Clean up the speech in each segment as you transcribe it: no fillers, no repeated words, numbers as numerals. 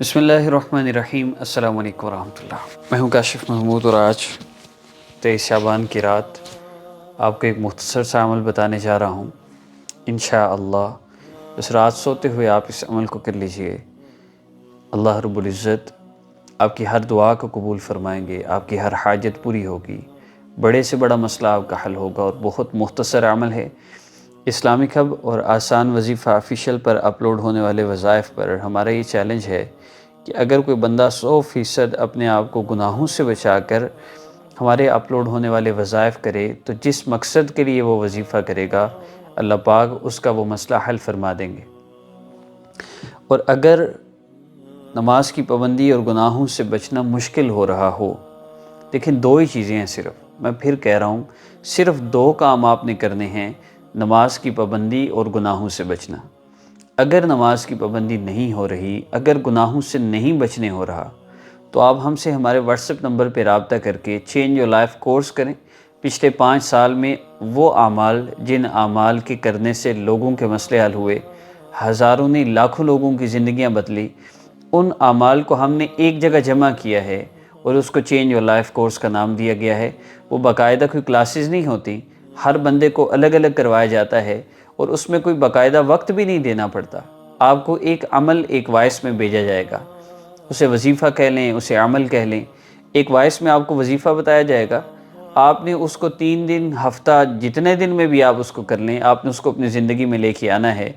بسم اللہ الرحمن الرحیم۔ السلام علیکم ورحمۃ اللہ۔ میں ہوں کاشف محمود اور آج 23 شعبان کی رات آپ کو ایک مختصر سا عمل بتانے جا رہا ہوں۔ انشاءاللہ اس رات سوتے ہوئے آپ اس عمل کو کر لیجئے، اللہ رب العزت آپ کی ہر دعا کو قبول فرمائیں گے، آپ کی ہر حاجت پوری ہوگی، بڑے سے بڑا مسئلہ آپ کا حل ہوگا، اور بہت مختصر عمل ہے۔ اسلامک ہب اور آسان وظیفہ آفیشیل پر اپلوڈ ہونے والے وظائف پر ہمارا یہ چیلنج ہے کہ اگر کوئی بندہ 100% اپنے آپ کو گناہوں سے بچا کر ہمارے اپلوڈ ہونے والے وظائف کرے تو جس مقصد کے لیے وہ وظیفہ کرے گا اللہ پاک اس کا وہ مسئلہ حل فرما دیں گے۔ اور اگر نماز کی پابندی اور گناہوں سے بچنا مشکل ہو رہا ہو، دیکھیں دو ہی چیزیں ہیں، صرف میں پھر کہہ رہا ہوں، صرف دو کام آپ نے کرنے ہیں، نماز کی پابندی اور گناہوں سے بچنا۔ اگر نماز کی پابندی نہیں ہو رہی، اگر گناہوں سے نہیں بچنے ہو رہا، تو آپ ہم سے ہمارے واٹس ایپ نمبر پہ رابطہ کر کے چینج یور لائف کورس کریں۔ پچھلے 5 سال میں وہ اعمال جن اعمال کے کرنے سے لوگوں کے مسئلے حل ہوئے، ہزاروں نے لاکھوں لوگوں کی زندگیاں بدلی، ان اعمال کو ہم نے ایک جگہ جمع کیا ہے اور اس کو چینج یور لائف کورس کا نام دیا گیا ہے۔ وہ باقاعدہ کوئی کلاسز نہیں ہوتی، ہر بندے کو الگ الگ کروایا جاتا ہے اور اس میں کوئی باقاعدہ وقت بھی نہیں دینا پڑتا۔ آپ کو ایک عمل ایک وائس میں بھیجا جائے گا، اسے وظیفہ کہہ لیں، اسے عمل کہہ لیں، ایک وائس میں آپ کو وظیفہ بتایا جائے گا۔ آپ نے اس کو 3 دن، ہفتہ، جتنے دن میں بھی آپ اس کو کر لیں، آپ نے اس کو اپنی زندگی میں لے کے آنا ہے،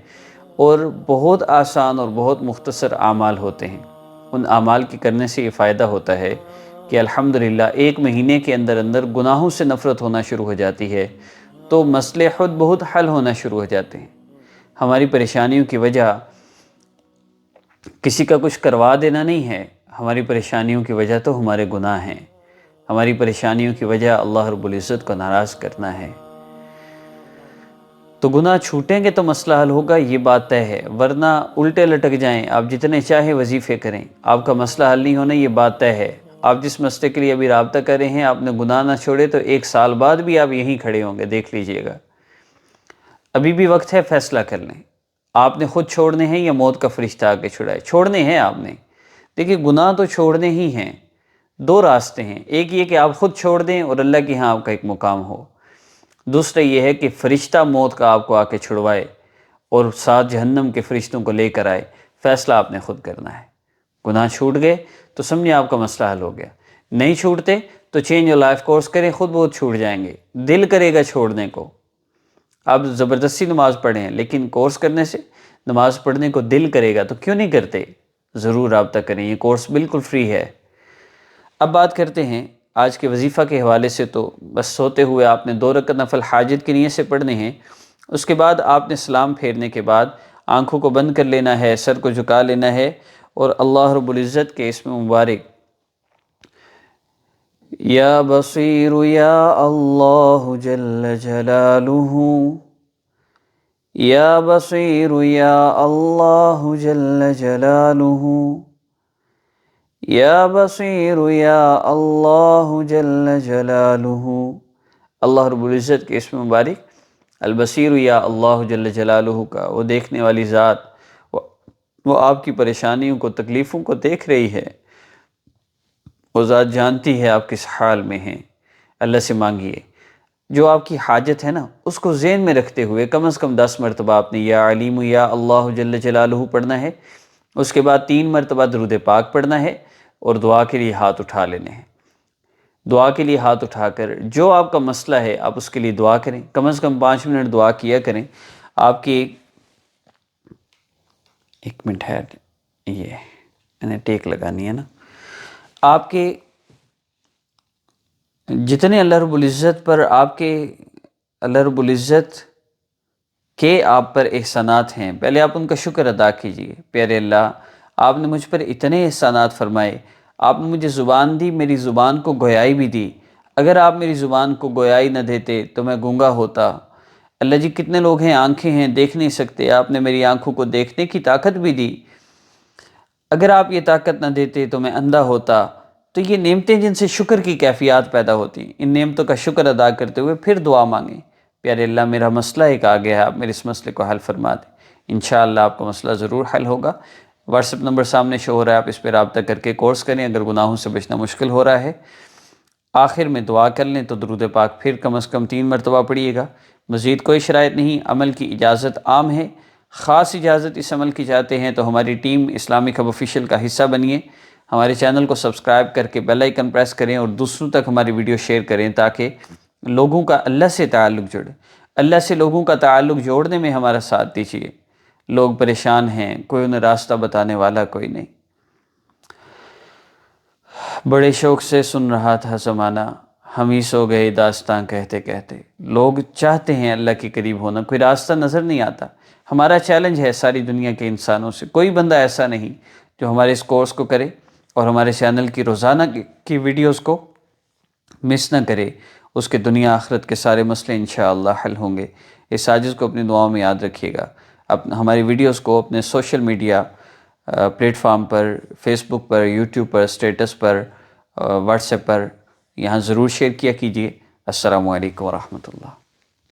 اور بہت آسان اور بہت مختصر اعمال ہوتے ہیں۔ ان اعمال کے کرنے سے یہ فائدہ ہوتا ہے کہ الحمدللہ 1 مہینے کے اندر اندر گناہوں سے نفرت ہونا شروع ہو جاتی ہے، تو مسئلے خود بہت حل ہونا شروع ہو جاتے ہیں۔ ہماری پریشانیوں کی وجہ کسی کا کچھ کروا دینا نہیں ہے، ہماری پریشانیوں کی وجہ تو ہمارے گناہ ہیں، ہماری پریشانیوں کی وجہ اللہ رب العزت کو ناراض کرنا ہے۔ تو گناہ چھوٹیں گے تو مسئلہ حل ہوگا، یہ بات طے ہے، ورنہ الٹے لٹک جائیں، آپ جتنے چاہے وظیفے کریں، آپ کا مسئلہ حل نہیں ہونا، یہ بات طے ہے۔ آپ جس مسئلے کے لیے ابھی رابطہ کر رہے ہیں، آپ نے گناہ نہ چھوڑے تو 1 سال بعد بھی آپ یہیں کھڑے ہوں گے، دیکھ لیجئے گا۔ ابھی بھی وقت ہے، فیصلہ کر لیں، آپ نے خود چھوڑنے ہیں یا موت کا فرشتہ آ کے چھڑائے؟ چھوڑنے ہیں آپ نے۔ دیکھیے گناہ تو چھوڑنے ہی ہیں، 2 راستے ہیں، ایک یہ کہ آپ خود چھوڑ دیں اور اللہ کے ہاں آپ کا ایک مقام ہو، دوسرا یہ ہے کہ فرشتہ موت کا آپ کو آ کے چھڑوائے اور ساتھ جہنم کے فرشتوں کو لے کر آئے۔ فیصلہ آپ نے خود کرنا ہے۔ گناہ چھوٹ گئے تو سمجھیں آپ کا مسئلہ حل ہو گیا، نہیں چھوٹتے تو چینج یور لائف کورس کریں، خود بہت چھوٹ جائیں گے۔ دل کرے گا چھوڑنے کو، آپ زبردستی نماز پڑھیں، لیکن کورس کرنے سے نماز پڑھنے کو دل کرے گا تو کیوں نہیں کرتے؟ ضرور رابطہ کریں، یہ کورس بالکل فری ہے۔ اب بات کرتے ہیں آج کے وظیفہ کے حوالے سے۔ تو بس سوتے ہوئے آپ نے 2 رکعت نفل حاجت کی نیت سے پڑھنے ہیں، اس کے بعد آپ نے سلام پھیرنے کے بعد آنکھوں کو بند کر لینا ہے، سر کو جھکا لینا ہے، اور اللہ رب العزت کے اسم مبارک یا بصیر یا اللہ جل جلالہ، یا بصیر یا اللہ جل جلالہ، یا بصیر یا اللہ جل جلالہ۔ اللہ رب العزت کے اسم مبارک البصیر یا اللہ جل جلالہ کا، وہ دیکھنے والی ذات، وہ آپ کی پریشانیوں کو، تکلیفوں کو دیکھ رہی ہے، وہ ذات جانتی ہے آپ کس حال میں ہیں۔ اللہ سے مانگیے، جو آپ کی حاجت ہے نا، اس کو ذہن میں رکھتے ہوئے کم از کم 10 مرتبہ آپ نے یا علیم یا اللہ جل جلالہ پڑھنا ہے، اس کے بعد 3 مرتبہ درود پاک پڑھنا ہے، اور دعا کے لیے ہاتھ اٹھا لینے ہیں۔ دعا کے لیے ہاتھ اٹھا کر جو آپ کا مسئلہ ہے آپ اس کے لیے دعا کریں، کم از کم 5 منٹ دعا کیا کریں۔ آپ کی 1 منٹ ہے، یہ انہیں ٹیک لگانی ہے نا۔ آپ کے جتنے اللہ رب العزت پر اللہ رب العزت کے آپ پر احسانات ہیں، پہلے آپ ان کا شکر ادا کیجئے۔ پیارے اللہ، آپ نے مجھ پر اتنے احسانات فرمائے، آپ نے مجھے زبان دی، میری زبان کو گویائی بھی دی، اگر آپ میری زبان کو گویائی نہ دیتے تو میں گونگا ہوتا۔ اللہ جی، کتنے لوگ ہیں آنکھیں ہیں دیکھ نہیں سکتے، آپ نے میری آنکھوں کو دیکھنے کی طاقت بھی دی، اگر آپ یہ طاقت نہ دیتے تو میں اندھا ہوتا۔ تو یہ نعمتیں جن سے شکر کی کیفیات پیدا ہوتی ہیں، ان نعمتوں کا شکر ادا کرتے ہوئے پھر دعا مانگیں۔ پیارے اللہ، میرا مسئلہ ایک آ گیا ہے، آپ میرے اس مسئلے کو حل فرما دیں۔ انشاءاللہ آپ کا مسئلہ ضرور حل ہوگا۔ واٹس ایپ نمبر سامنے شو ہو رہا ہے، آپ اس پہ رابطہ کر کے کورس کریں۔ اگر گناہوں سے بچنا مشکل ہو رہا ہے، آخر میں دعا کر لیں تو درود پاک پھر کم از کم 3 مرتبہ پڑھیے گا۔ مزید کوئی شرائط نہیں، عمل کی اجازت عام ہے، خاص اجازت اس عمل کی چاہتے ہیں تو ہماری ٹیم اسلامک ہب آفیشیل کا حصہ بنیے، ہمارے چینل کو سبسکرائب کر کے بیل آئیکن پریس کریں اور دوسروں تک ہماری ویڈیو شیئر کریں تاکہ لوگوں کا اللہ سے تعلق جڑے۔ اللہ سے لوگوں کا تعلق جوڑنے میں ہمارا ساتھ دیجیے۔ لوگ پریشان ہیں، کوئی انہیں راستہ بتانے والا کوئی نہیں۔ بڑے شوق سے سن رہا تھا زمانہ، ہم ہی سو گئے داستاں کہتے کہتے۔ لوگ چاہتے ہیں اللہ کے قریب ہونا، کوئی راستہ نظر نہیں آتا۔ ہمارا چیلنج ہے ساری دنیا کے انسانوں سے، کوئی بندہ ایسا نہیں جو ہمارے اس کورس کو کرے اور ہمارے چینل کی روزانہ کی ویڈیوز کو مس نہ کرے۔ اس کے دنیا آخرت کے سارے مسئلے انشاءاللہ حل ہوں گے۔ اس عاجز کو اپنی دعاؤں میں یاد رکھیے گا۔ ہماری ویڈیوز کو اپنے سوشل میڈیا پلیٹ فارم پر، فیس بک پر، یوٹیوب پر، اسٹیٹس پر، واٹس ایپ پر یہاں ضرور شیئر کیا کیجیے۔ السلام علیکم ورحمۃ اللہ۔